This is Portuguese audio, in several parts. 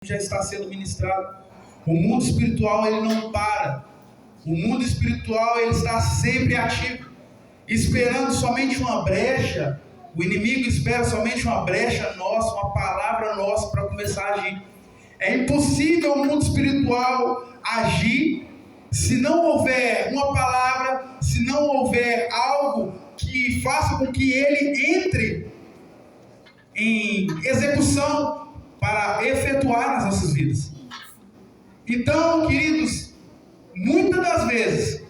já está sendo ministrado. O mundo espiritual, ele não para. O mundo espiritual, ele está sempre ativo, esperando somente uma brecha. O inimigo espera somente uma brecha nossa, uma palavra nossa para começar a agir. É impossível o mundo espiritual agir se não houver uma palavra, se não houver algo que faça com que ele entre em execução para efetuar nas nossas vidas. Então, queridos, muitas das vezes,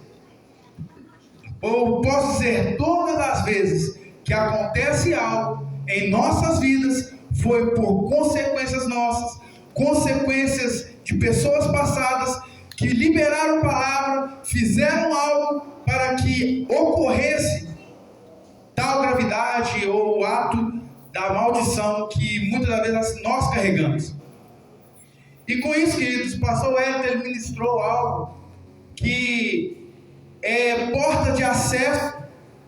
ou posso dizer todas as vezes, que acontece algo em nossas vidas, foi por consequências nossas, consequências de pessoas passadas que liberaram palavra, fizeram algo para que ocorresse tal gravidade ou ato da maldição que muitas das vezes nós carregamos. E com isso, queridos, o pastor Hélio, ele ministrou algo que é porta de acesso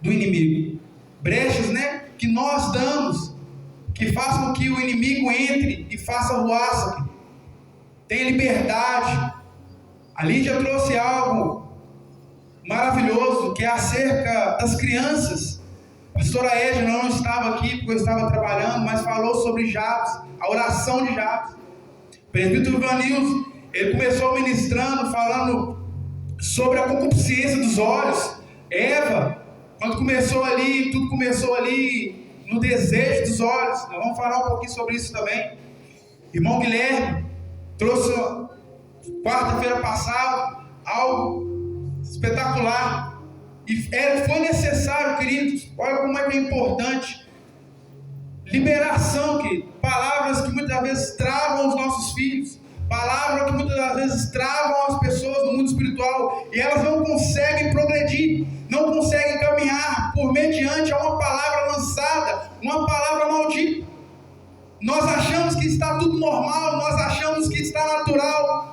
do inimigo. Brechas, que nós damos, que façam com que o inimigo entre e faça ruaça. Tenha liberdade. A Lídia trouxe algo maravilhoso, que é acerca das crianças. A pastora Edna não estava aqui porque eu estava trabalhando, mas falou sobre Jabes, a oração de Jabes. O presbítero Vanilson, ele começou ministrando, falando sobre a concupiscência dos olhos. Eva, quando começou ali, tudo começou ali no desejo dos olhos. Nós vamos falar um pouquinho sobre isso também. Irmão Guilherme trouxe quarta-feira passada algo espetacular. E foi necessário, queridos, olha como é que é importante. Liberação, querido. Palavras que muitas vezes travam os nossos filhos. Palavras que muitas das vezes travam as pessoas no mundo espiritual. E elas não conseguem progredir, não conseguem caminhar por mediante a uma palavra lançada, uma palavra maldita. Nós achamos que está tudo normal, nós achamos que está natural.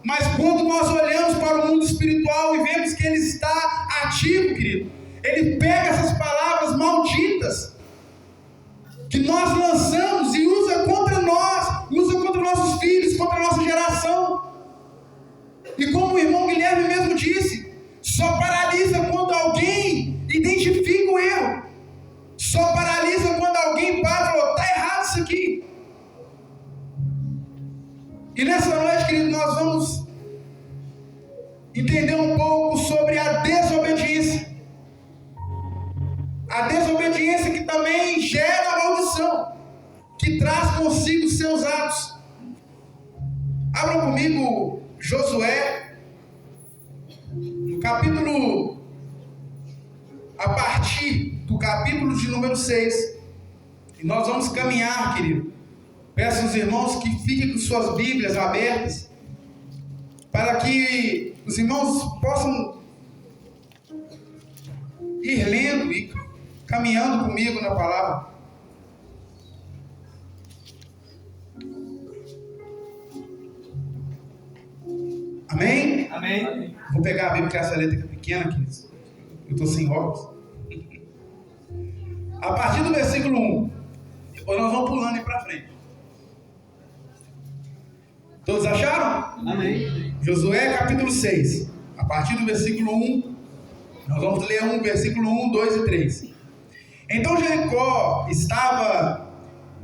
Mas quando nós olhamos para o mundo espiritual e vemos que ele está ativo, querido, ele pega essas palavras malditas que nós lançamos e usa contra nós, usa contra nossos filhos, contra a nossa geração. E como o irmão Guilherme mesmo disse, só paralisa quando alguém identifica o erro. Só paralisa quando alguém para e fala, está errado isso aqui. E nessa noite, querido, nós vamos entender um pouco sobre a desobediência. A desobediência que também gera maldição, que traz consigo seus atos. Abra comigo Josué, no capítulo, a partir do capítulo de número 6. E nós vamos caminhar, querido. Peço aos irmãos que fiquem com suas Bíblias abertas, para que os irmãos possam ir lendo e caminhando comigo na palavra. Amém? Amém. Vou pegar a Bíblia, que essa letra é pequena, queridos. Eu estou sem óculos. A partir do versículo 1, depois nós vamos pulando aí para frente. Todos acharam? Amém. Josué capítulo 6, a partir do versículo 1, nós vamos ler versículo 1, 2 e 3. Então Jericó estava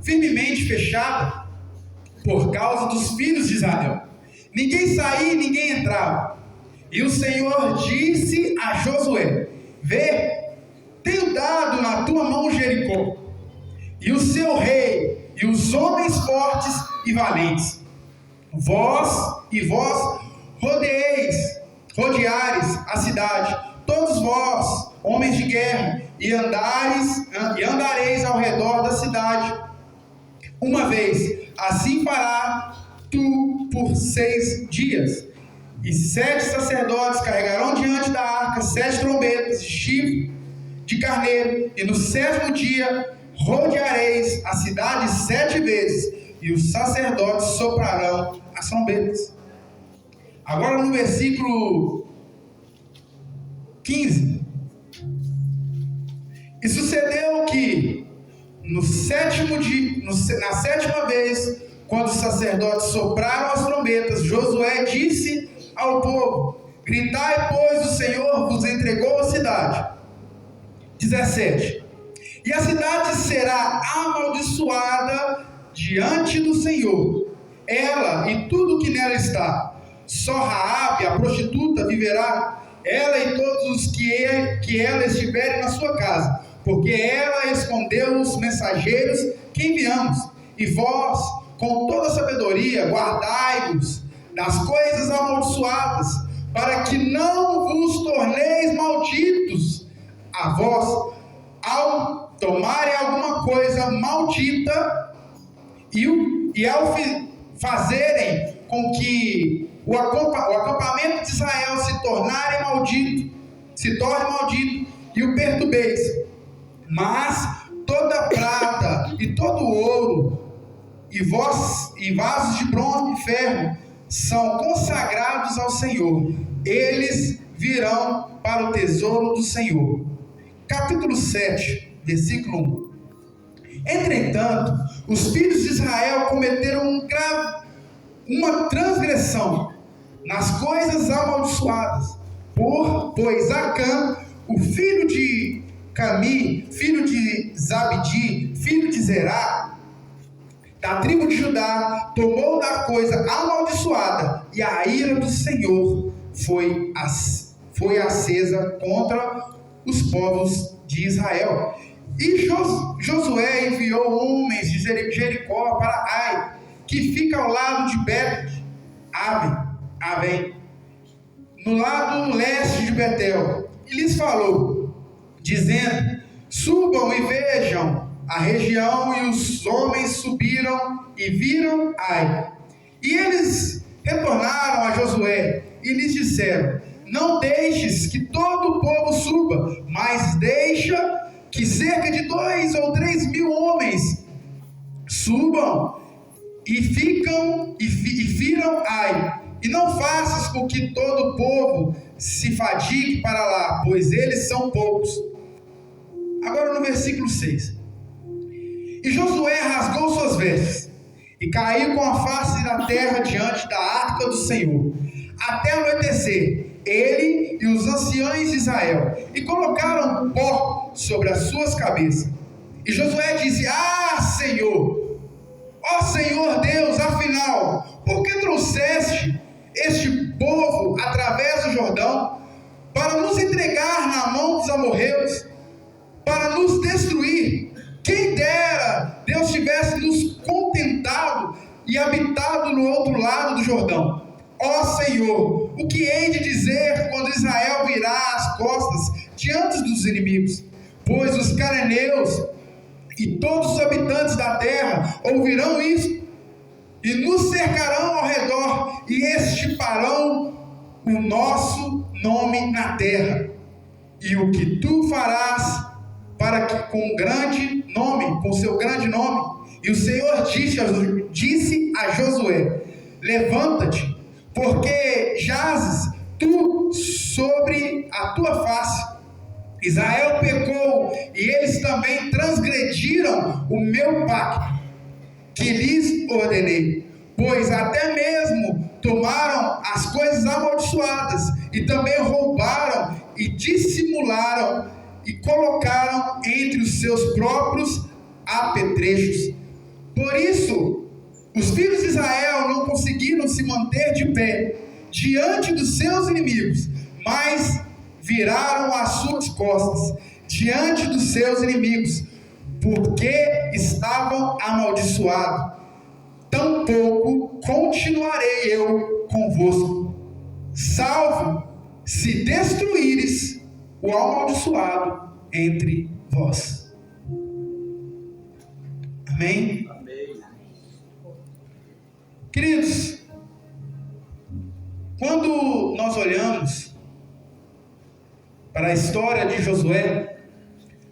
firmemente fechada por causa dos filhos de Israel. Ninguém saía, ninguém entrava. E o Senhor disse a Josué: vê, tenho dado na tua mão Jericó, e o seu rei, e os homens fortes e valentes. Vós rodeares a cidade, todos vós, homens de guerra, e andareis ao redor da cidade uma vez. Assim fará tu por 6 dias. E 7 sacerdotes carregarão diante da arca 7 trombetas de chifre de carneiro, e no 7º dia rodeareis a cidade 7 vezes, e os sacerdotes soprarão as trombetas. Agora no versículo 15. E sucedeu que na 7ª vez quando os sacerdotes sopraram as trombetas, Josué disse ao povo: gritai, pois o Senhor vos entregou a cidade. 17. E a cidade será amaldiçoada diante do Senhor, ela e tudo que nela está. Só Raabe, a prostituta, viverá, ela e todos os que ela estiverem na sua casa, porque ela escondeu os mensageiros que enviamos. E vós, com toda sabedoria, guardai-vos das coisas amaldiçoadas, para que não vos torneis malditos a vós, ao tomarem alguma coisa maldita, e ao fazerem com que o acampamento de Israel se torne maldito, e o perturbeis. Mas toda prata e todo ouro, e vasos de bronze e ferro, são consagrados ao Senhor. Eles virão para o tesouro do Senhor. Capítulo 7, versículo 1. Entretanto, os filhos de Israel cometeram uma transgressão nas coisas amaldiçoadas, pois Acã, o filho de Cami, filho de Zabdi, filho de Zerá, da tribo de Judá, tomou da coisa amaldiçoada, e a ira do Senhor foi acesa contra os povos de Israel. E Josué enviou homens de Jericó para Ai, que fica ao lado de Bet-Aven, no lado leste de Betel, e lhes falou, dizendo: subam e vejam a região. E os homens subiram e viram Ai. E eles retornaram a Josué e lhes disseram: não deixes que todo o povo suba, mas deixa que cerca de 2 ou 3 mil homens subam e firam Ai. E não faças com que todo o povo se fadigue para lá, pois eles são poucos. Agora no versículo 6. E Josué rasgou suas vestes e caiu com a face da terra diante da arca do Senhor, até anoitecer, ele e os anciãos de Israel, e colocaram pó sobre as suas cabeças. E Josué disse: ah, Senhor, ó Senhor Deus, afinal, por que trouxeste este povo através do Jordão para nos entregar na mão dos amorreus, para nos destruir? Quem dera Deus tivesse nos contentado e habitado no outro lado do Jordão. Ó Senhor, o que hei de dizer quando Israel virar as costas diante dos inimigos? Pois os cananeus e todos os habitantes da terra ouvirão isso, e nos cercarão ao redor, e extirparão o nosso nome na terra. E o que tu farás para que com seu grande nome? E o Senhor disse a Josué: levanta-te, porque jazes tu sobre a tua face. Israel pecou, e eles também transgrediram o meu pacto, que lhes ordenei, pois até mesmo tomaram as coisas amaldiçoadas, e também roubaram e dissimularam, e colocaram entre os seus próprios apetrechos. Por isso, os filhos de Israel não conseguiram se manter de pé diante dos seus inimigos, mas viraram as suas costas diante dos seus inimigos, porque estavam amaldiçoados. Tampouco continuarei eu convosco, salvo se destruíres o amaldiçoado entre vós. Amém? Amém. Queridos, quando nós olhamos para a história de Josué,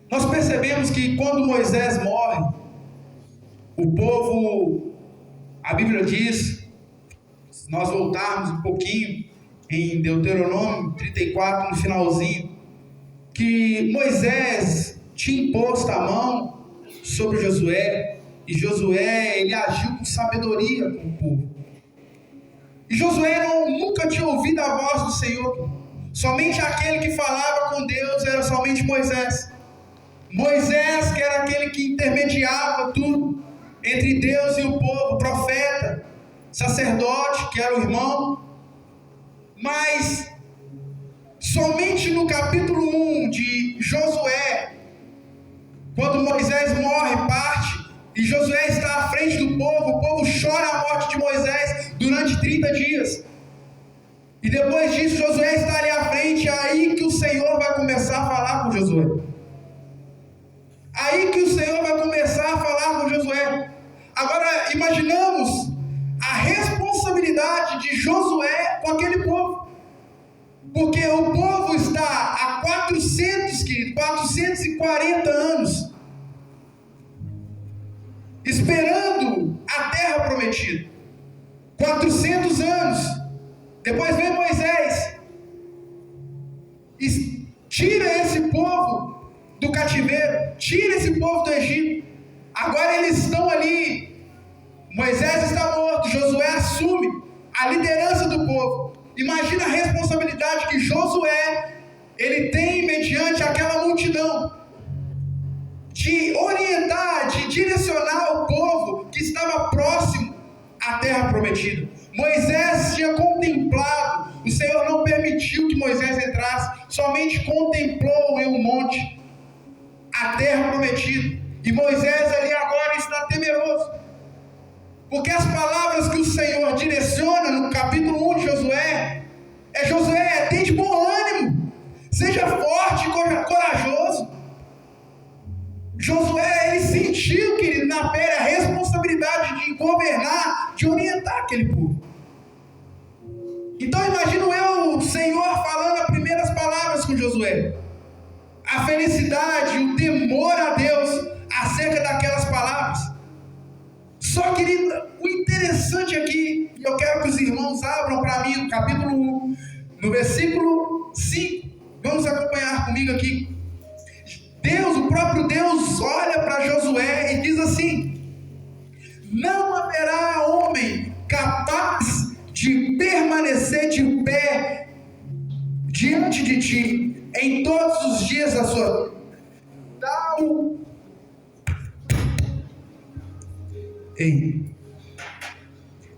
nós percebemos que quando Moisés morre, o povo, a Bíblia diz, se nós voltarmos um pouquinho em Deuteronômio 34, no finalzinho, que Moisés tinha imposto a mão sobre Josué, E Josué, ele agiu com sabedoria com o povo. E Josué nunca tinha ouvido a voz do Senhor. Somente aquele que falava com Deus era somente Moisés. Moisés, que era aquele que intermediava tudo entre Deus e o povo, profeta, sacerdote, que era o irmão. Mas somente no capítulo 1 de Josué, quando Moisés morre, parte, e Josué está à frente do povo, o povo chora a morte de Moisés durante 30 dias. E depois disso, Josué está ali à frente, é aí que o Senhor vai começar a falar com Josué. Aí que o Senhor vai começar a falar com Josué. Agora, imaginamos a responsabilidade de Josué com aquele povo. Porque o povo está há 440 anos esperando a terra prometida. 400 anos. Depois vem Moisés e tira esse povo do cativeiro, tira esse povo do Egito. Agora eles estão ali. Moisés está morto, Josué assume a liderança do povo. Imagina a responsabilidade que Josué ele tem mediante aquela multidão, de orientar, de direcionar o povo que estava próximo à terra prometida. Moisés tinha contemplado, o Senhor não permitiu que Moisés entrasse, somente contemplou em um monte a terra prometida. E Moisés ali agora está temeroso, porque as palavras que o Senhor direciona no capítulo 1 de Josué, Josué, tem de bom ânimo, seja forte e corajoso. Josué, ele sentiu, querido, na pele a responsabilidade de governar, de orientar aquele povo. Então imagino eu, o Senhor falando as primeiras palavras com Josué, a felicidade, o temor a Deus acerca daquelas palavras. Só, querido, o interessante aqui, e eu quero que os irmãos abram para mim no capítulo 1, no versículo 5, vamos acompanhar comigo aqui. Deus, o próprio Deus, olha para Josué e diz assim: não haverá homem capaz de permanecer de pé diante de ti em todos os dias da sua vida.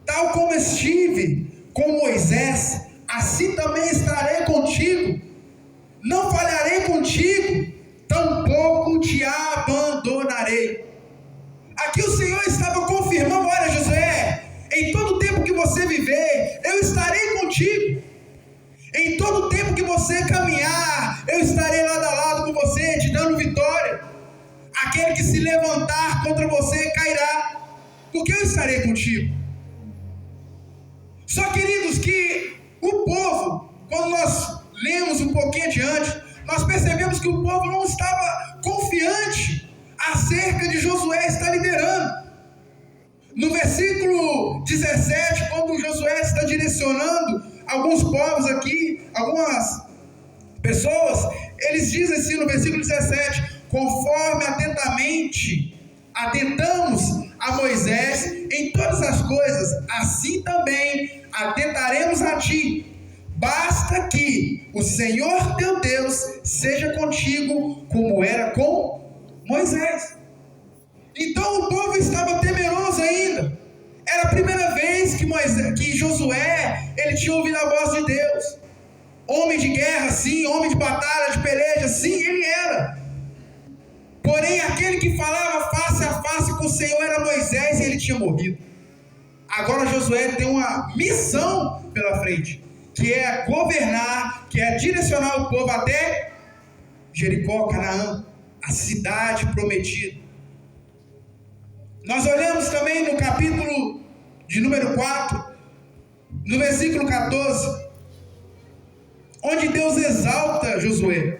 Tal como estive com Moisés, assim também estarei contigo. Não falharei contigo, tampouco te abandonarei. Aqui o Senhor estava confirmando: olha, Josué, em todo o tempo que você viver, eu estarei contigo. Em todo o tempo que você caminhar, eu estarei lado a lado com você, te dando vitória. Aquele que se levantar contra você cairá, porque eu estarei contigo. Só, queridos, que o povo, quando nós lemos um pouquinho adiante, nós percebemos que o povo não estava confiante acerca de Josué estar liderando. No versículo 17, quando Josué está direcionando alguns povos aqui, algumas pessoas, eles dizem assim no versículo 17: conforme atentamos a Moisés em todas as coisas, assim também atentaremos a ti. Basta que o Senhor teu Deus seja contigo, como era com Moisés. Então o povo estava temeroso ainda. Era a primeira vez que Josué ele tinha ouvido a voz de Deus. Homem de guerra, sim, homem de batalha, de peleja, sim, ele era. Porém, aquele que falava face a face com o Senhor era Moisés, e ele tinha morrido. Agora Josué tem uma missão pela frente, que é governar, que é direcionar o povo até Jericó, Canaã, a cidade prometida. Nós olhamos também no capítulo de número 4, no versículo 14, onde Deus exalta Josué.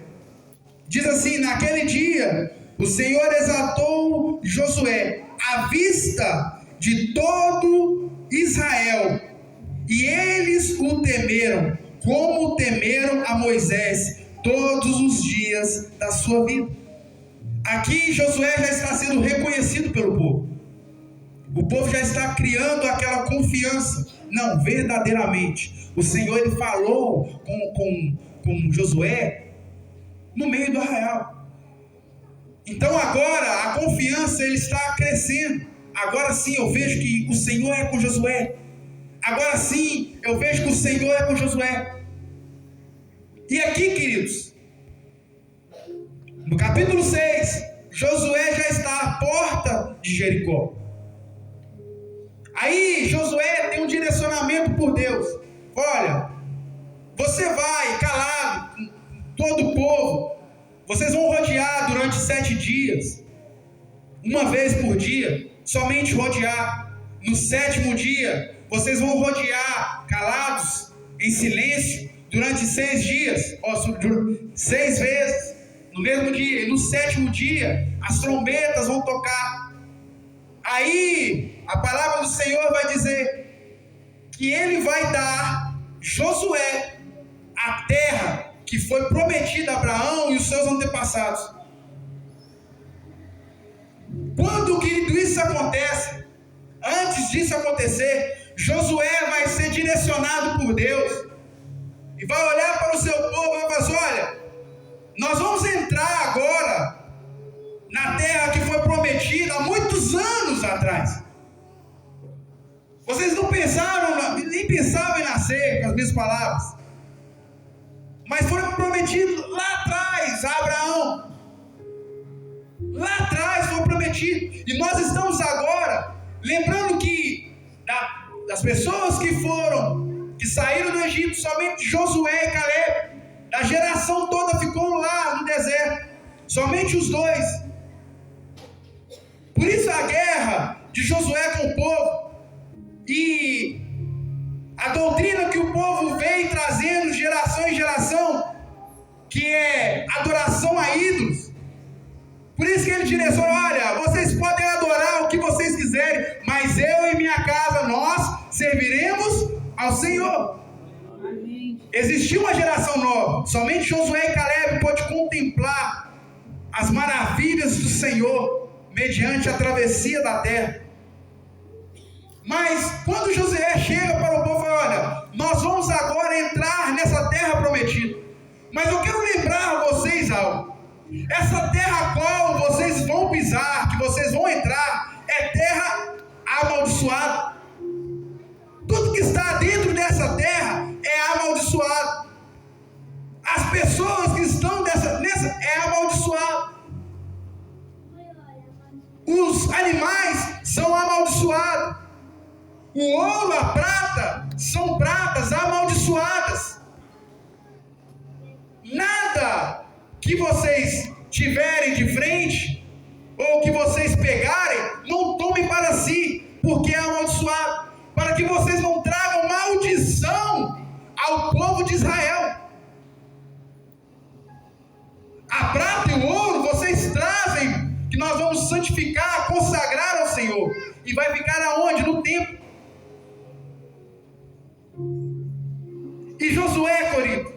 Diz assim: naquele dia o Senhor exaltou Josué à vista de todo Israel, e eles o temeram, como temeram a Moisés todos os dias da sua vida. Aqui Josué já está sendo reconhecido pelo povo. O povo já está criando aquela confiança. Não, verdadeiramente. O Senhor, ele falou com Josué no meio do arraial. Então agora a confiança ele está crescendo. Agora sim eu vejo que o Senhor é com Josué. Agora sim eu vejo que o Senhor é com Josué. E aqui, queridos, no capítulo 6, Josué já está à porta de Jericó. Aí Josué tem um direcionamento por Deus. Olha, você vai calado com todo o povo. Vocês vão rodear durante 7 dias. Uma vez por dia, somente rodear. No 7º dia, vocês vão rodear calados, em silêncio, durante 6 dias. 6 vezes, no mesmo dia. E no 7º dia, as trombetas vão tocar. Aí, a palavra do Senhor vai dizer que Ele vai dar Josué a terra que foi prometida a Abraão e os seus antepassados. Quando que isso acontece? Antes disso acontecer, Josué vai ser direcionado por Deus e vai olhar para o seu povo e vai falar assim: olha, nós vamos entrar agora na terra que foi prometida há muitos anos atrás. Vocês não pensaram, nem pensavam em nascer, com as minhas palavras, mas foram prometidos lá atrás a Abraão. Lá atrás foi prometido. E nós estamos agora lembrando que das pessoas que saíram do Egito, somente Josué e Caleb, da geração toda ficou lá no deserto, somente os 2. Por isso a guerra de Josué com o povo e a doutrina que o povo vem trazendo geração em geração, que é adoração a ídolos. Por isso que ele direciona: olha, vocês podem adorar o que vocês quiserem, mas eu e minha casa, nós serviremos ao Senhor. Amém. Existiu uma geração nova, somente Josué e Caleb pôde contemplar as maravilhas do Senhor mediante a travessia da terra. Mas quando Josué chega para o povo e fala: olha, nós vamos agora entrar nessa terra prometida, mas eu quero lembrar a vocês algo. Essa terra a qual vocês vão pisar, que vocês vão entrar, é terra amaldiçoada. Tudo que está dentro dessa terra é amaldiçoado. As pessoas que estão nessa é amaldiçoado. Os animais são amaldiçoados. O ouro, a prata, são pratas amaldiçoadas. Nada que vocês tiverem de frente, ou que vocês pegarem, não tomem para si, porque é amaldiçoado, para que vocês não tragam maldição ao povo de Israel. A prata e o ouro vocês trazem, que nós vamos santificar, consagrar ao Senhor, e vai ficar aonde? No templo. E Josué, querido,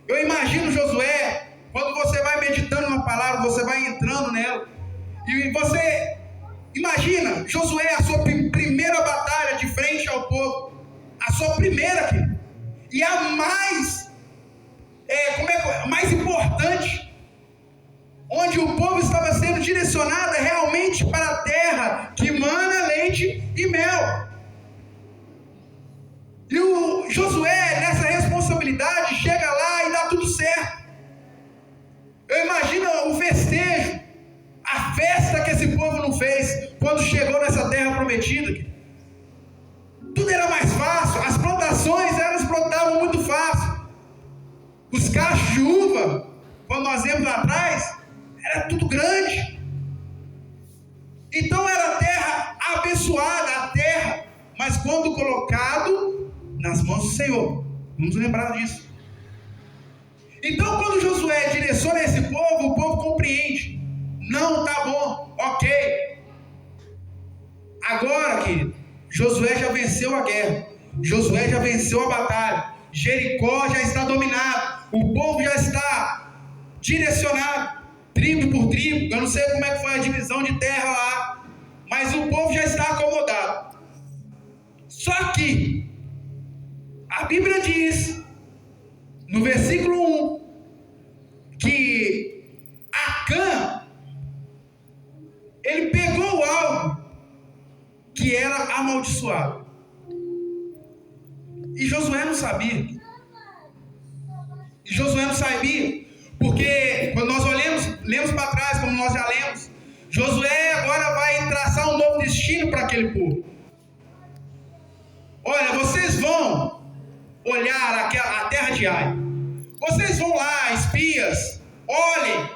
eu imagino Josué, quando você vai meditando na palavra, você vai entrando nela, e você imagina Josué, a sua primeira batalha de frente ao povo, a sua primeira, querido, e a mais importante, onde o povo estava sendo direcionado realmente para a terra que mana leite e mel. E o Josué, nessa responsabilidade, chega lá e dá tudo certo. Eu imagino o festejo, a festa que esse povo não fez quando chegou nessa terra prometida. Tudo era mais fácil, as plantações elas plantavam muito fácil. Os cachos de uva, quando nós vemos lá atrás, era tudo grande. Então era a terra abençoada, a terra, mas quando colocado nas mãos do Senhor, vamos lembrar disso. Então quando Josué direciona esse povo, o povo compreende: não, tá bom, ok. Agora, querido, Josué já venceu a guerra, Josué já venceu a batalha, Jericó já está dominado, o povo já está direcionado, tribo por tribo. Eu não sei como é que foi a divisão de terra lá mas o povo já está acomodado. Só que a Bíblia diz, no versículo 1, que Acã, ele pegou algo que era amaldiçoado. E Josué não sabia. Porque quando nós lemos para trás, como nós já lemos, Josué agora vai traçar um novo destino para aquele povo. Olha, vocês vão olhar a terra de Ai. Vocês vão lá, espias, olhem.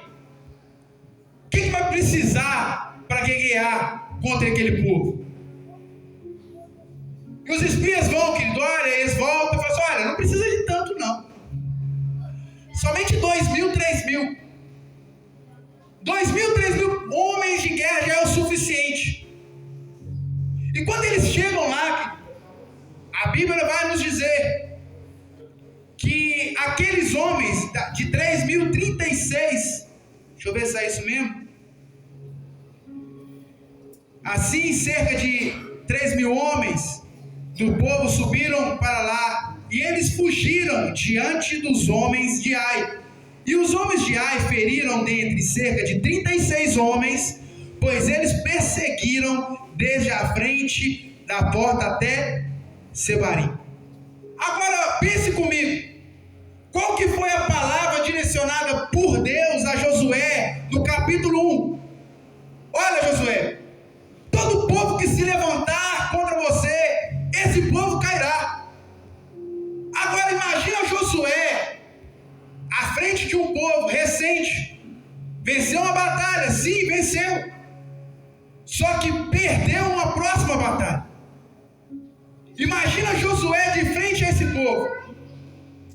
O que vai precisar para guerrear contra aquele povo? E os espias vão, querido, olha, eles voltam e falam assim, olha, não precisa de tanto não. Somente 2.000, 3.000. 2.000, 3.000 homens de guerra já é o suficiente. E quando eles chegam lá, a Bíblia vai nos dizer que aqueles homens de 3.036, deixa eu ver se é isso mesmo. Assim, cerca de 3.000 homens do povo subiram para lá, e eles fugiram diante dos homens de Ai. E os homens de Ai feriram dentre cerca de 36 homens, pois eles perseguiram desde a frente da porta até Sebarim. Agora pense comigo, qual que foi a palavra direcionada por Deus a Josué no capítulo 1? Olha, Josué, todo povo que se levantar contra você, esse povo cairá. Agora imagina Josué à frente de um povo recente, venceu uma batalha, sim, venceu, só que perdeu uma próxima batalha. Imagina Josué de frente a esse povo,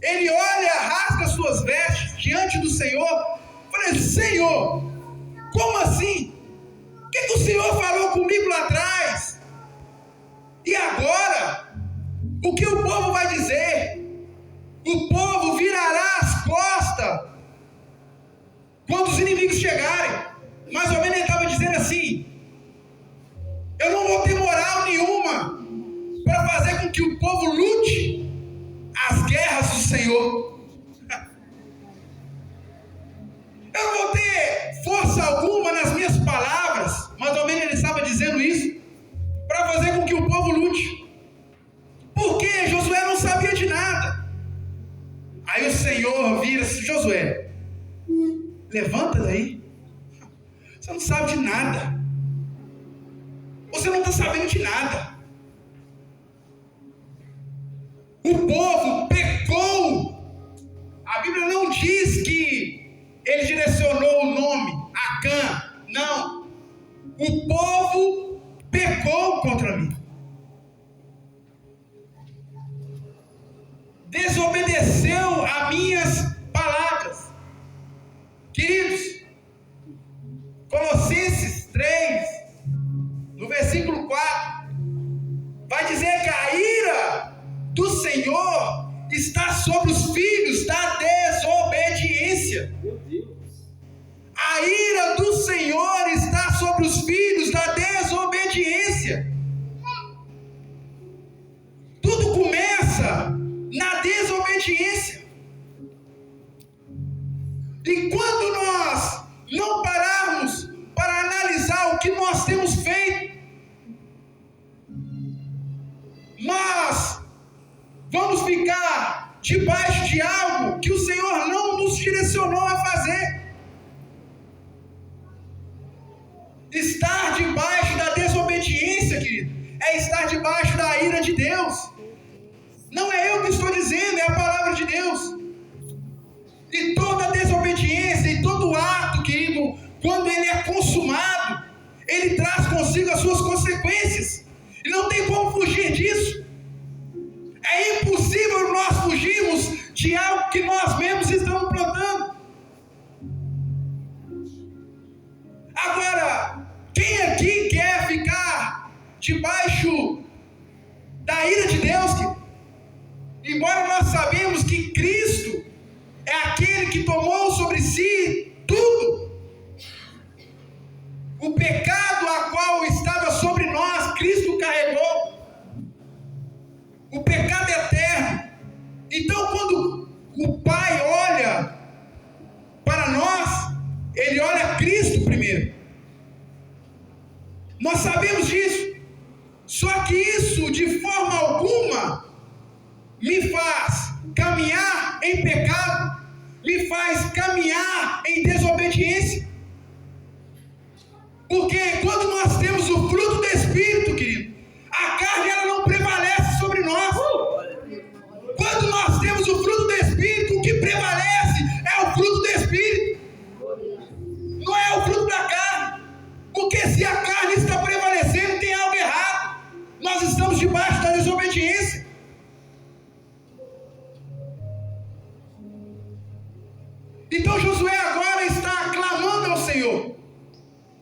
ele olha, rasga suas vestes diante do Senhor, fala, Senhor, como assim? O que o Senhor falou comigo lá atrás? E agora? O que o povo vai dizer? O povo virará as costas quando os inimigos chegarem. Mais ou menos ele estava dizendo assim, eu não vou ter moral nenhuma para fazer com que o povo lute as guerras do Senhor. Eu não vou ter força alguma nas minhas palavras. Mais ou menos ele estava dizendo isso, para fazer com que o povo lute. Porque Josué não sabia de nada. Aí o Senhor vira-se, Josué, levanta daí. Você não sabe de nada. Você não está sabendo de nada. O povo pecou. A Bíblia não diz que ele direcionou o nome Acã. Não. O povo pecou contra mim. Desobedeceu a minhas palavras. Queridos, Colossenses 3, no versículo 4, vai dizer que a ira do Senhor está sobre os filhos da desobediência. A ira do Senhor está sobre os filhos da desobediência. Tudo começa na desobediência. E quando nós não pararmos para analisar o que nós temos feito, nós vamos ficar debaixo de algo que o Senhor não nos direcionou a fazer. Estar debaixo da desobediência, querido, é estar debaixo da ira de Deus. Não é eu que estou dizendo, é a palavra de Deus. E toda desobediência e todo ato, querido, quando ele é consumado, ele traz consigo as suas consequências. E não tem como fugir disso. É impossível nós fugirmos de algo que nós mesmos estamos plantando. Agora, quem aqui quer ficar debaixo da ira de Deus? Embora nós sabemos que Cristo é aquele que tomou sobre si tudo, o pecado a qual estava em pecado lhe faz caminhar em desobediência. Porque quando nós temos o fruto do Espírito, querido, a carne ela não prevalece sobre nós. Quando nós temos o fruto do Espírito, o que prevalece é o fruto do Espírito, não é o fruto da carne. Porque se a carne está prevalecendo, tem algo errado. Nós estamos debaixo da desobediência. Então Josué agora está clamando ao Senhor.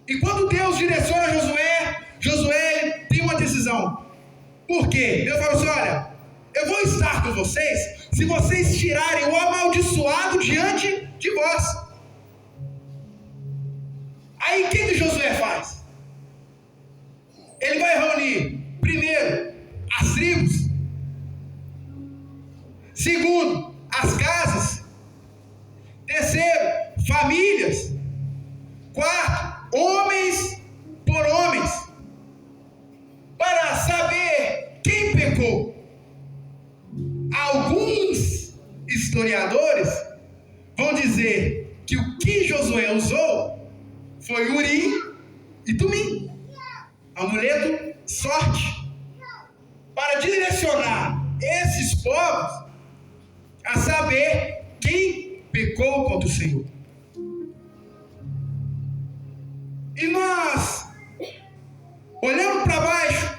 E quando Deus direciona Josué tem uma decisão. Por quê? Deus falou assim: olha, eu vou estar com vocês se vocês tirarem o amaldiçoado diante de vós. Aí o que Josué faz? Ele vai reunir, primeiro, as tribos. Segundo, as casas. Terceiro, famílias. Quarto, homens por homens. Para saber quem pecou. Alguns historiadores vão dizer que o que Josué usou foi Urim e Tumim, amuleto, sorte, para direcionar esses povos a saber quem pecou contra o Senhor. E nós, olhando para baixo,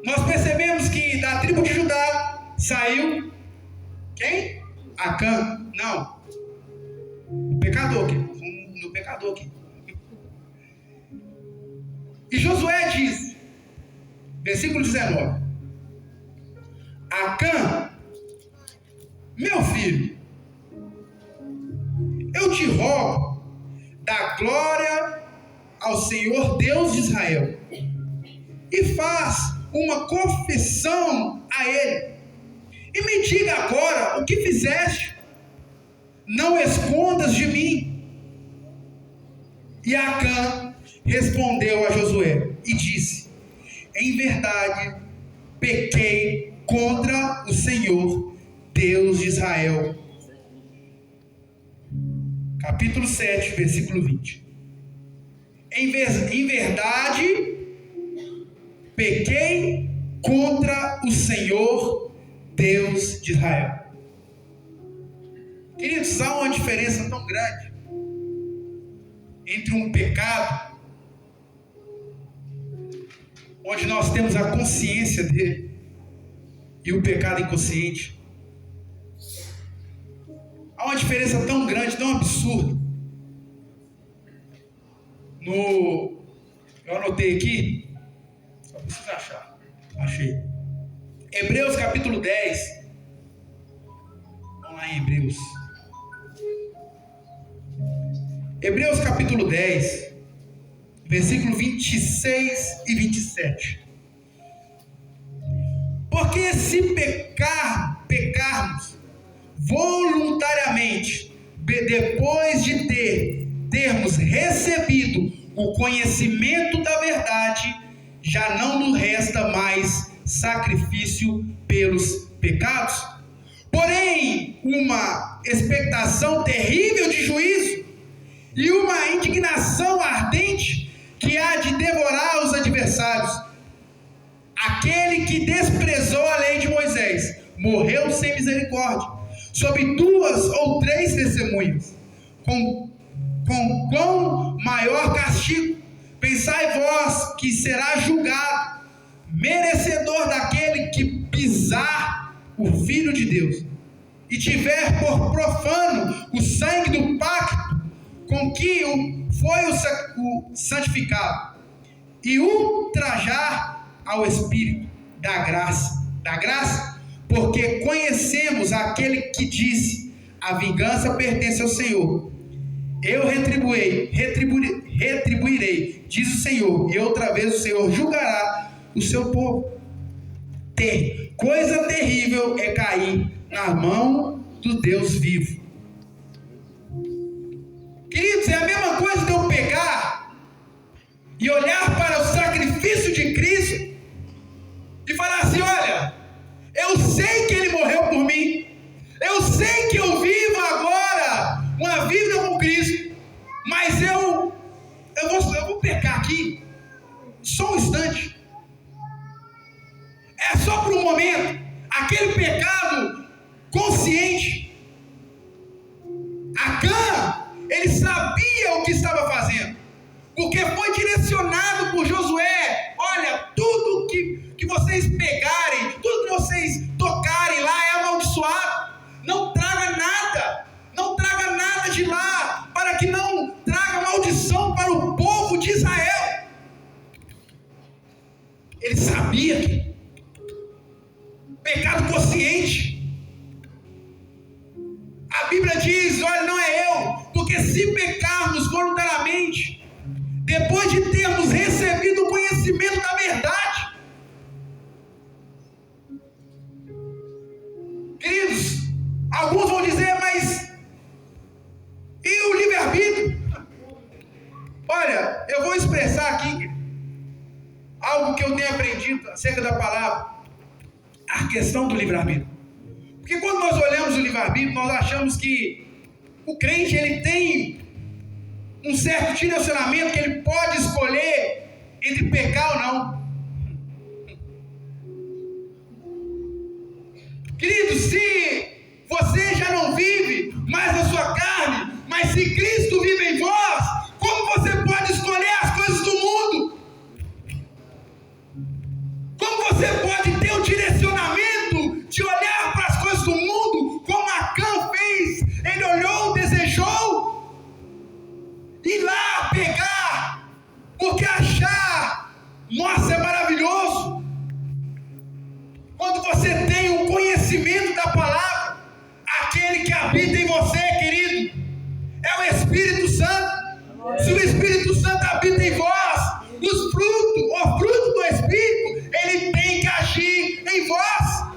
nós percebemos que da tribo de Judá saiu quem? Acã. Não, o pecador aqui. E Josué diz, versículo 19: Acã, meu filho, eu te rogo, dá glória ao Senhor Deus de Israel e faz uma confissão a Ele, e me diga agora o que fizeste, não escondas de mim. E Acã respondeu a Josué e disse: em verdade pequei contra o Senhor Deus de Israel. Capítulo 7, versículo 20. Em verdade pequei contra o Senhor Deus de Israel. Queridos, há uma diferença tão grande entre um pecado, onde nós temos a consciência dele, e o pecado inconsciente. Há uma diferença tão grande, tão absurda. Eu anotei aqui, só preciso achar. Achei. Hebreus capítulo 10. Vamos lá em Hebreus. Hebreus capítulo 10, versículo 26 e 27. Porque se pecarmos voluntariamente, depois de termos recebido o conhecimento da verdade, já não nos resta mais sacrifício pelos pecados, porém uma expectação terrível de juízo e uma indignação ardente que há de devorar os adversários. Aquele que desprezou a lei de Moisés morreu sem misericórdia, sob 2 ou 3 testemunhas. Com quão maior castigo pensai vós que será julgado, merecedor daquele que pisar o Filho de Deus, e tiver por profano o sangue do pacto com que foi o santificado, e ultrajar ao Espírito da graça, porque conhecemos aquele que disse: a vingança pertence ao Senhor, eu retribuirei, diz o Senhor, e outra vez o Senhor julgará o seu povo. Coisa terrível é cair na mão do Deus vivo. Queridos, é a mesma coisa de eu pegar e olhar para o sacrifício de Cristo e falar assim: olha, eu sei que Ele morreu por mim, eu aquele pecado consciente. Acã, ele sabia o que estava fazendo, porque foi direcionado por Josué: olha, tudo que vocês pegarem, tudo que vocês tocarem lá é amaldiçoado. Não traga nada de lá, para que não traga maldição para o povo de Israel. Ele sabia que pecado consciente. A Bíblia diz: olha, não é eu, porque se pecarmos voluntariamente, depois de termos recebido o conhecimento da verdade, queridos, alguns vão dizer: mas e o livre-arbítrio? Olha, eu vou expressar aqui algo que eu tenho aprendido acerca da palavra, a questão do livre-arbítrio. Porque quando nós olhamos o livre-arbítrio, nós achamos que o crente, ele tem um certo direcionamento, que ele pode escolher entre pecar ou não. Querido, se você já não vive mais na sua carne, mas se Cristo vive em vós, como você pode escolher as coisas do mundo? Como você pode ter o direcionamento de olhar para as coisas do mundo, como Acã fez? Ele olhou, desejou ir lá pegar, porque achar, nossa, é maravilhoso. Quando você tem o conhecimento da palavra, aquele que habita em você, querido, é o Espírito Santo. Se o Espírito Santo habita em vós, o fruto do Espírito, ele tem que agir em vós.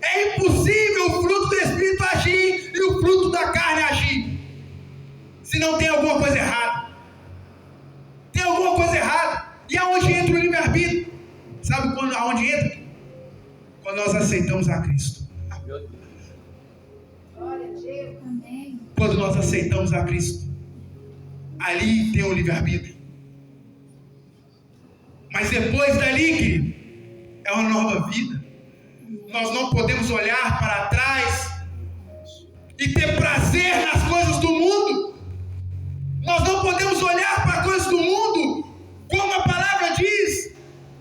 É impossível o fruto do Espírito agir e o fruto da carne agir, se não tem alguma coisa errada. Tem alguma coisa errada. E aonde entra o livre-arbítrio? Sabe aonde entra? Quando nós aceitamos a Cristo. Quando nós aceitamos a Cristo, ali tem o livre-arbítrio. Mas depois dali, querido, é uma nova vida. Nós não podemos olhar para trás e ter prazer nas coisas do mundo. Nós não podemos olhar para coisas do mundo, como a palavra diz,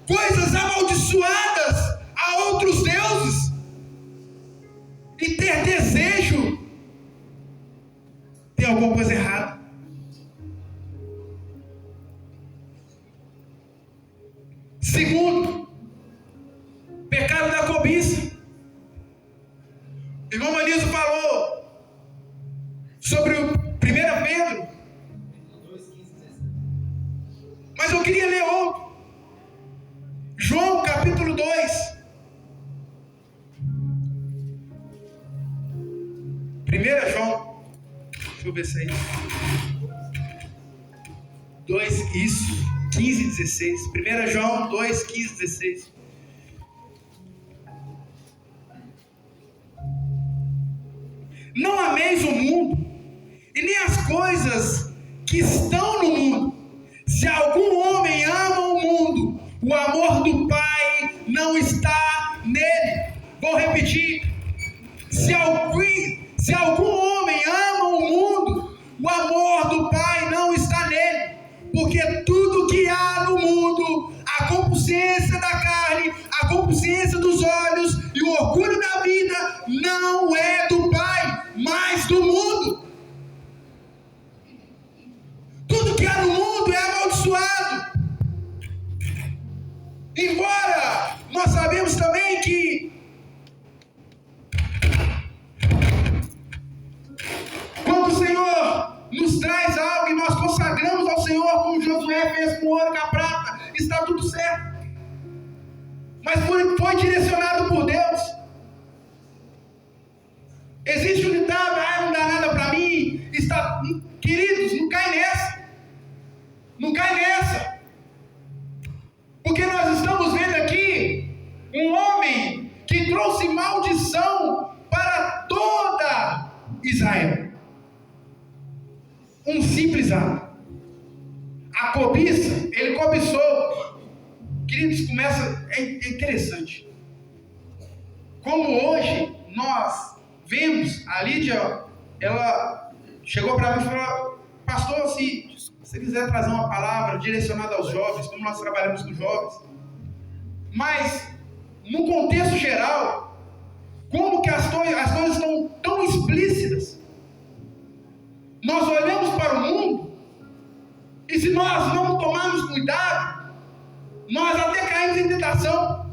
coisas amaldiçoadas a outros deuses, e ter desejo. Tem alguma coisa errada. Segundo, pecado da cobiça. O irmão Manizo falou sobre o 1 Pedro, mas eu queria ler outro. João capítulo 2. 1 João, deixa eu ver se é isso. 2, isso, 15 e 16. 1 João 2, 15 e 16. Não ameis o mundo, e nem as coisas que estão no mundo. Se algum homem ama o mundo, o amor do Pai não está nele. Vou repetir. Se algum homem ama o mundo, o amor do Pai não está nele. Porque tudo que há no mundo, a concupiscência da carne, a concupiscência dos olhos e o orgulho da vida, não é do Pai, mas do mundo. Tudo que há no mundo é amaldiçoado. Embora nós sabemos também que quando o Senhor nos traz algo e nós consagramos ao Senhor, como Josué fez com o ouro e com a prata, está tudo certo. Mas foi direcionado por Deus. Existe um ditado: não dá nada para mim. Queridos, não cai nessa. Não cai nessa. Porque nós estamos vendo aqui um homem que trouxe maldição para toda Israel. Um simples ato. A cobiça, ele cobiçou. Queridos, é interessante. Como hoje nós vemos, a Lídia, ela chegou para mim e falou: pastor, se você quiser trazer uma palavra direcionada aos jovens, como nós trabalhamos com jovens, mas no contexto geral, como que as coisas estão tão explícitas, nós olhamos para o mundo, e se nós não tomarmos cuidado, nós até caímos em tentação.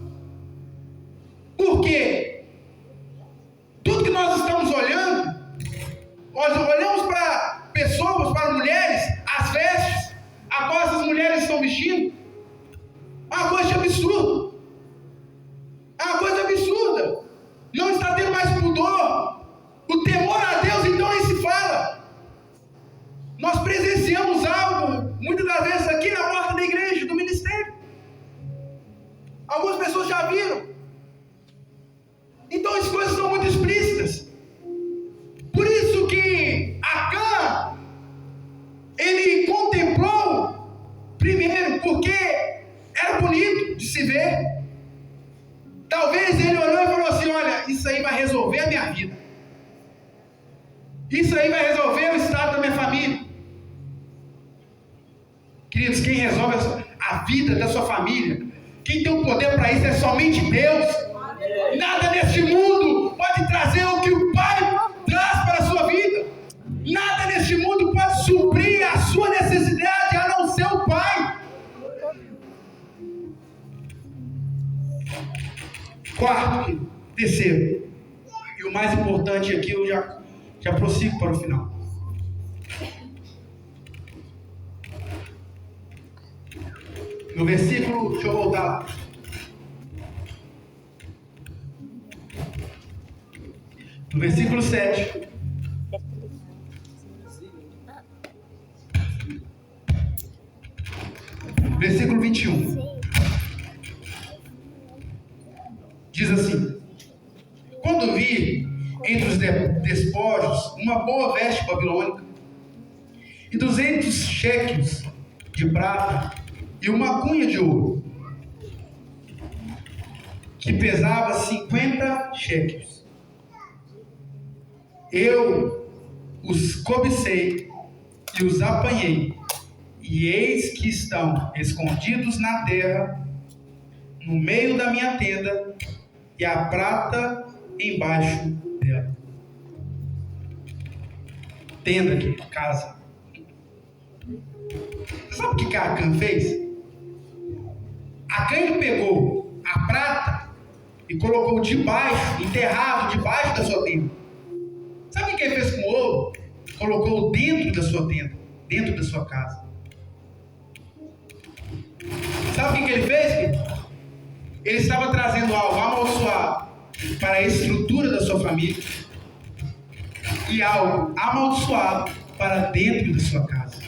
Por quê? Tudo que nós estamos olhando, nós olhamos para pessoas, para mulheres, as vestes, a qual essas mulheres estão vestindo, é uma coisa absurda. É uma coisa absurda. Não está tendo mais pudor. O temor a Deus, então, nem se fala. Nós presenciamos algo, muitas das vezes, aqui na porta da igreja, do ministério. Algumas pessoas já viram. Então as coisas são muito explícitas. Por isso que Acã, ele contemplou primeiro, porque era bonito de se ver. Talvez ele olhou e falou assim: olha, isso aí vai resolver a minha vida. Isso aí vai resolver o estado da minha família. Queridos, quem resolve a vida da sua família, quem tem o poder para isso é somente Deus. Nada neste mundo pode trazer o que o Pai traz para a sua vida. Nada neste mundo pode suprir a sua necessidade, a não ser o Pai. Quarto, terceiro, e o mais importante aqui, eu já prossigo para o final. No versículo, deixa eu voltar lá. No versículo 7. Versículo 21. Diz assim: quando vi entre os despojos uma boa veste babilônica e 200 shequels de prata e uma cunha de ouro que pesava 50 shequels, eu os cobicei e os apanhei, e eis que estão escondidos na terra, no meio da minha tenda, e a prata embaixo dela. Tenda aqui, casa. Sabe o que Acã fez? Acã, ele pegou a prata e colocou debaixo, enterrado debaixo da sua tenda. Sabe o que ele fez com o ouro? Colocou dentro da sua tenda, dentro da sua casa. Sabe o que ele fez, filho? Ele estava trazendo algo amaldiçoado para a estrutura da sua família e algo amaldiçoado para dentro da sua casa.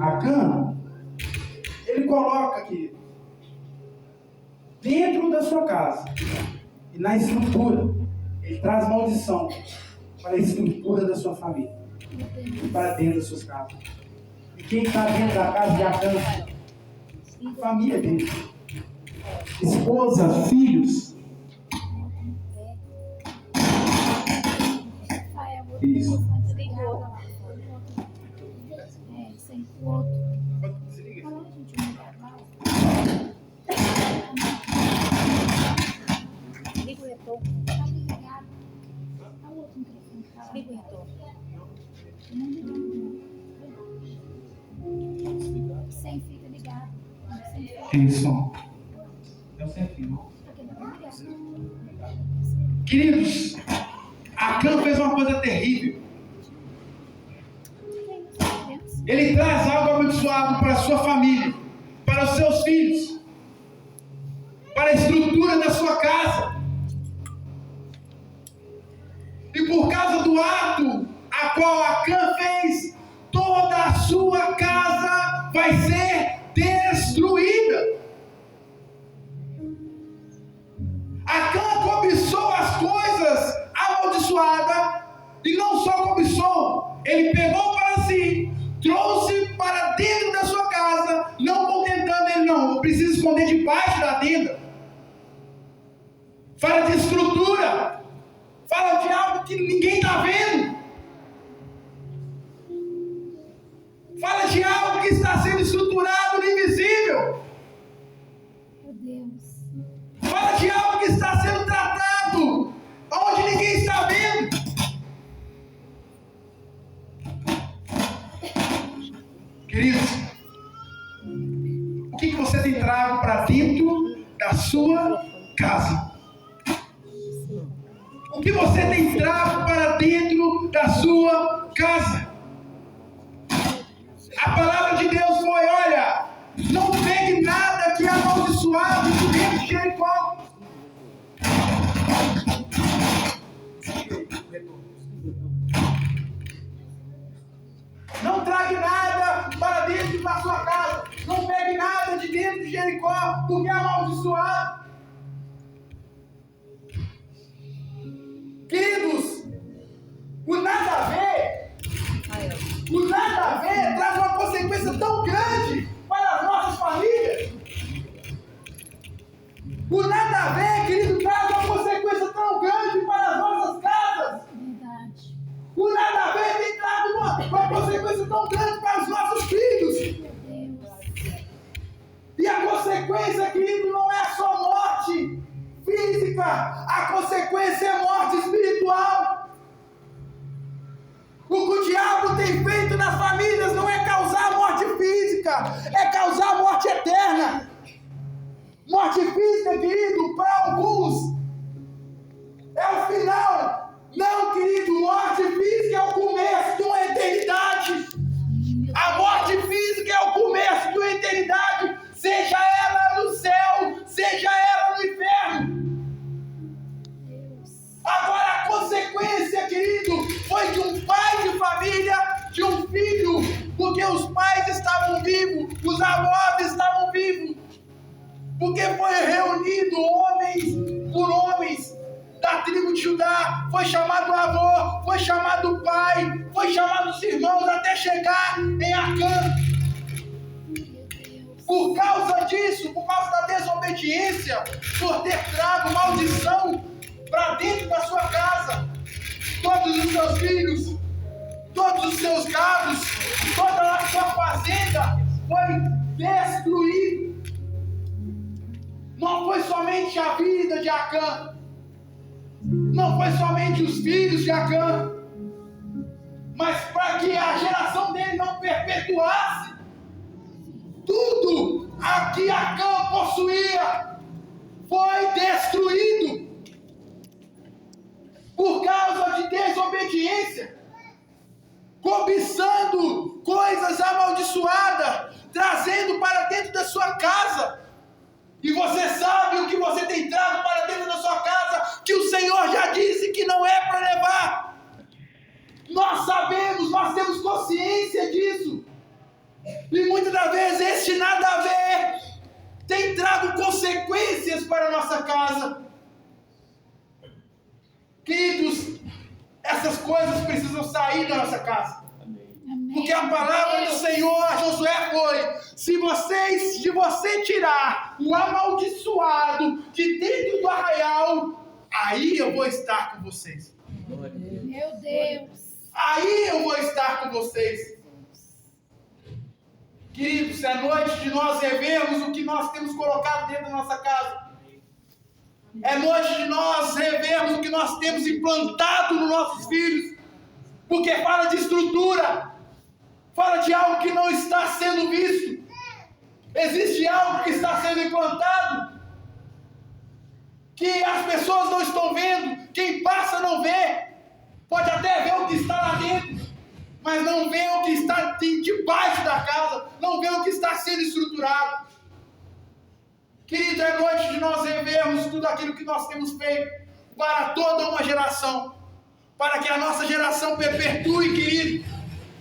Acã, ele coloca aqui, dentro da sua casa, e na estrutura, ele traz maldição para a estrutura da sua família, e para dentro das suas casas. E quem está dentro da casa de Acã? A família dele. Esposa, filhos. Isso. Liga o retorno. Liga o retorno. Sem fica ligado. Isso. Eu sempre não. Queridos, Acã fez uma coisa terrível. Ele traz algo abençoado para a sua família, para os seus filhos, para a estrutura da sua casa. E por causa do ato a qual Acã fez, toda a sua casa vai ser destruída. se esconder debaixo da tenda. Fala de estrutura. Fala de algo que ninguém está vendo. Fala de algo que está sendo estruturado no invisível. Meu Deus. Fala de algo que está sendo tratado onde ninguém está vendo. Queridos, o que você tem trago para dentro da sua casa? O que você tem trago para dentro da sua casa? A palavra de Deus foi: olha, não pegue nada que é amaldiçoado de dentro de Jericó. Não traga nada para dentro da sua casa. Não pegue nada de dentro de Jericó, porque é amaldiçoado. Queridos, o nada a ver traz uma consequência tão grande para as nossas famílias. O nada a ver, querido, traz uma consequência tão grande para as nossas casas. Verdade. O nada a ver tem trago uma consequência tão grande para os nossos filhos. Meu Deus. E a consequência, querido, não é só morte física. A consequência é morte espiritual. O que o diabo tem feito nas famílias não é causar morte física, é causar morte eterna. Morte física, querido, para alguns é o final. Não, querido, morte física é o começo de uma eternidade. A morte física é o começo de uma eternidade, seja ela no céu, seja ela no inferno. Agora a consequência, querido, foi de um pai de família, de um filho, porque os pais estavam vivos, os avós estavam vivos, porque foi reunido homens por homens da tribo de Judá, foi chamado avô, foi chamado pai, foi chamado os irmãos até chegar em Acã. Por causa disso, por causa da desobediência, por ter trago maldição para dentro da sua casa, todos os seus filhos, todos os seus gados, toda a sua fazenda foi destruída. Não foi somente a vida de Acã, não foi somente os filhos de Acã, mas para que a geração dele não perpetuasse tudo a que Acã possuía foi destruído. Por causa de desobediência, cobiçando coisas amaldiçoadas, trazendo para dentro da sua casa. E você sabe o que você tem trago para dentro da sua casa, que o Senhor já disse que não é para levar. Nós sabemos, nós temos consciência disso. E muitas das vezes este nada a ver tem trago consequências para a nossa casa. Queridos, essas coisas precisam sair da nossa casa. Amém. Porque a palavra do Senhor a Josué foi: se você tirar o amaldiçoado de dentro do arraial, aí eu vou estar com vocês. Meu Deus. Aí eu vou estar com vocês. Queridos, é noite de nós revermos o que nós temos colocado dentro da nossa casa. É noite de nós revermos o que nós temos implantado nos nossos filhos. Porque fala de estrutura. Fala de algo que não está sendo visto. Existe algo que está sendo implantado, que as pessoas não estão vendo. Quem passa não vê. Pode até ver o que está lá dentro, mas não vê o que está debaixo da casa. Não vê o que está sendo estruturado. Querido, é noite de nós revermos tudo aquilo que nós temos feito para toda uma geração, para que a nossa geração perpetue, querido.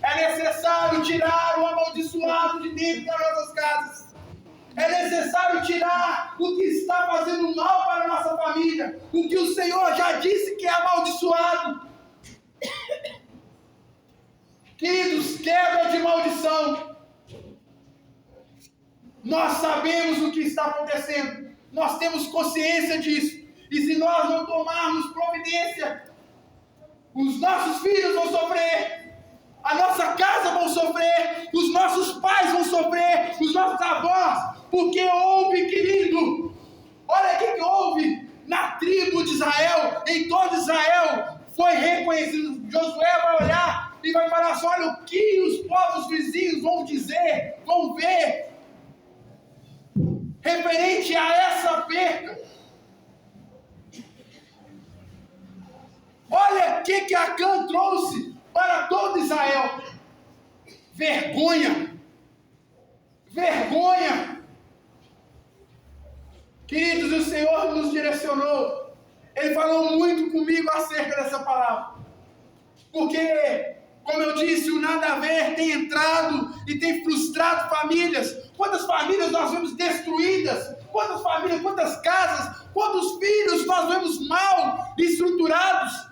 É necessário tirar o amaldiçoado de dentro das nossas casas. É necessário tirar o que está fazendo mal para a nossa família, o que o Senhor já disse que é amaldiçoado. Queridos, quebra de maldição. Nós sabemos o que está acontecendo. Nós temos consciência disso. E se nós não tomarmos providência, os nossos filhos vão sofrer, a nossa casa vão sofrer, os nossos pais vão sofrer, os nossos avós, porque houve, querido, olha o que houve na tribo de Israel, em todo Israel, foi reconhecido. Josué vai olhar e vai falar assim: olha o que os povos vizinhos vão dizer, vão ver, referente a essa perca. Olha o que Acã trouxe para todo Israel: vergonha, vergonha. Queridos, o Senhor nos direcionou, Ele falou muito comigo acerca dessa palavra, porque, como eu disse, o nada a ver tem entrado e tem frustrado famílias. Quantas famílias nós vemos destruídas, quantas famílias, quantas casas, quantos filhos nós vemos mal estruturados.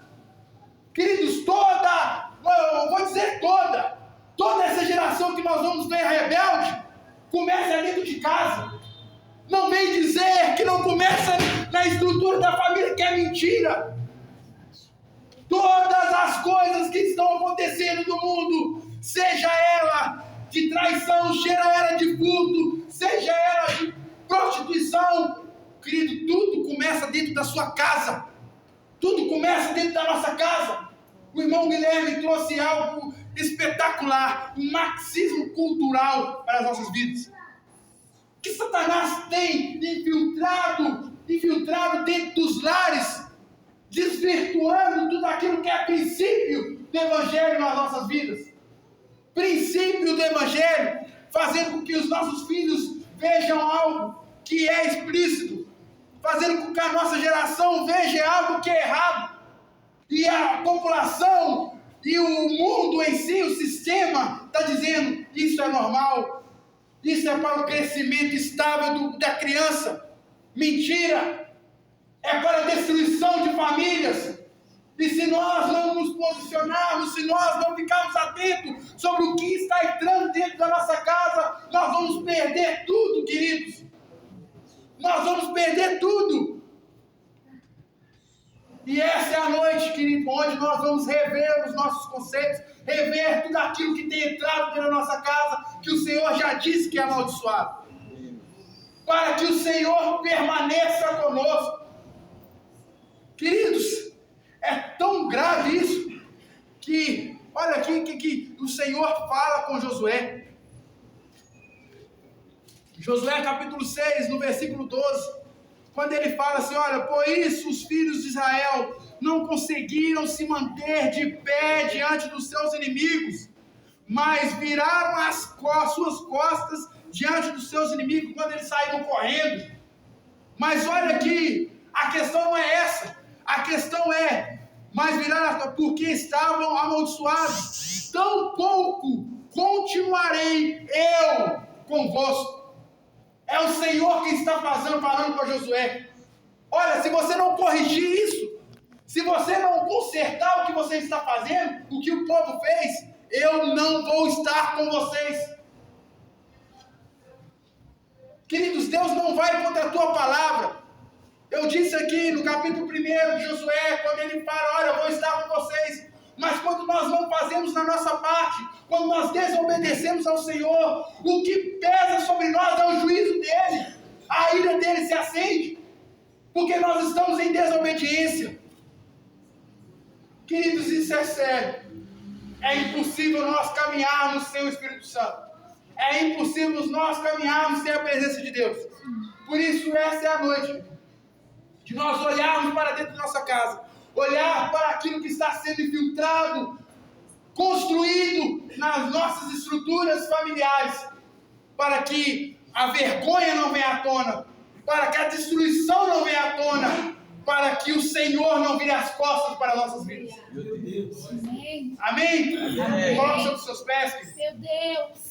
Queridos, eu vou dizer toda essa geração que nós vamos ver rebelde, começa dentro de casa. Não vem dizer que não começa na estrutura da família, que é mentira. Todas as coisas que estão acontecendo no mundo, seja ela de traição, seja ela de furto, seja ela de prostituição, querido, tudo começa dentro da sua casa. Tudo começa dentro da nossa casa. O irmão Guilherme trouxe algo espetacular, um marxismo cultural para as nossas vidas. Que Satanás tem infiltrado dentro dos lares, desvirtuando tudo aquilo que é princípio do Evangelho nas nossas vidas. Princípio do Evangelho, fazendo com que os nossos filhos vejam algo que é explícito, fazendo com que a nossa geração veja algo que é errado, e a população e o mundo em si, o sistema, está dizendo: isso é normal, isso é para o crescimento estável da criança. Mentira! É para a destruição de famílias. E se nós não nos posicionarmos, se nós não ficarmos atentos sobre o que está entrando dentro da nossa casa, nós vamos perder tudo, queridos. Nós vamos perder tudo. E essa é a noite, querido, onde nós vamos rever os nossos conceitos, rever tudo aquilo que tem entrado dentro da nossa casa, que o Senhor já disse que é amaldiçoado. Para que o Senhor permaneça conosco. Queridos, é tão grave isso, que, olha aqui que o Senhor fala com Josué. Josué capítulo 6, no versículo 12, quando ele fala assim: olha, por isso os filhos de Israel não conseguiram se manter de pé diante dos seus inimigos, mas viraram as suas costas diante dos seus inimigos quando eles saíram correndo. Mas olha aqui, a questão não é essa, a questão é: mas viraram porque estavam amaldiçoados, tampouco continuarei eu convosco. É o Senhor que está falando para Josué. Olha, se você não corrigir isso, se você não consertar o que você está fazendo, o que o povo fez, eu não vou estar com vocês. Queridos, Deus não vai contra a tua palavra. Eu disse aqui no capítulo 1 de Josué, quando ele fala: olha, eu vou estar com vocês. Mas quando nós não fazemos a nossa parte, quando nós desobedecemos ao Senhor, o que pesa sobre nós é o juízo dele. A ira dele se acende, porque nós estamos em desobediência. Queridos, isso é sério. É impossível nós caminharmos sem o Espírito Santo. É impossível nós caminharmos sem a presença de Deus. Por isso, essa é a noite de nós olharmos para dentro da nossa casa, olhar para aquilo que está sendo infiltrado, construído nas nossas estruturas familiares, para que a vergonha não venha à tona, para que a destruição não venha à tona, para que o Senhor não vire as costas para nossas vidas. Amém. Amém? Coloque sobre os seus pés. Meu Deus.